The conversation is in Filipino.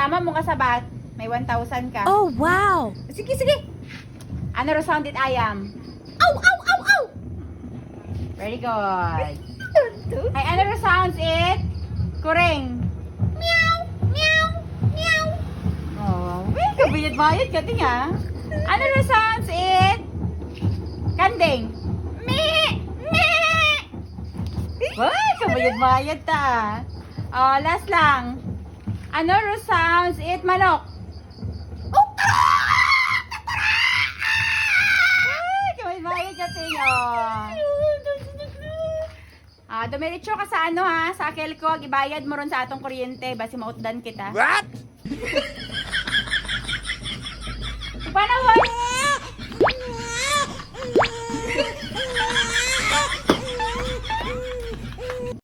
tama mo kasabat, may 1,000 ka. Oh, wow! Sige, sige. Ano sound it I am? Ow, ow, ow, ow! Very good. Ay, ano sounds it? Kuring. Meow, meow, meow. Oh, well, kabayad-bayad ka ting ah. Ano sounds it? Kanding. Meh, meh. Ay, kabayad-bayad ta. Oh, last lang. Ano sounds it? Manok. Ay, kabayad-bayad ka ting oh. Ah, dumiretso ka sa ano ha, sa Akelco, ibayad mo ron sa atong kuryente, basi mautdan kita. What? Paano, hoy?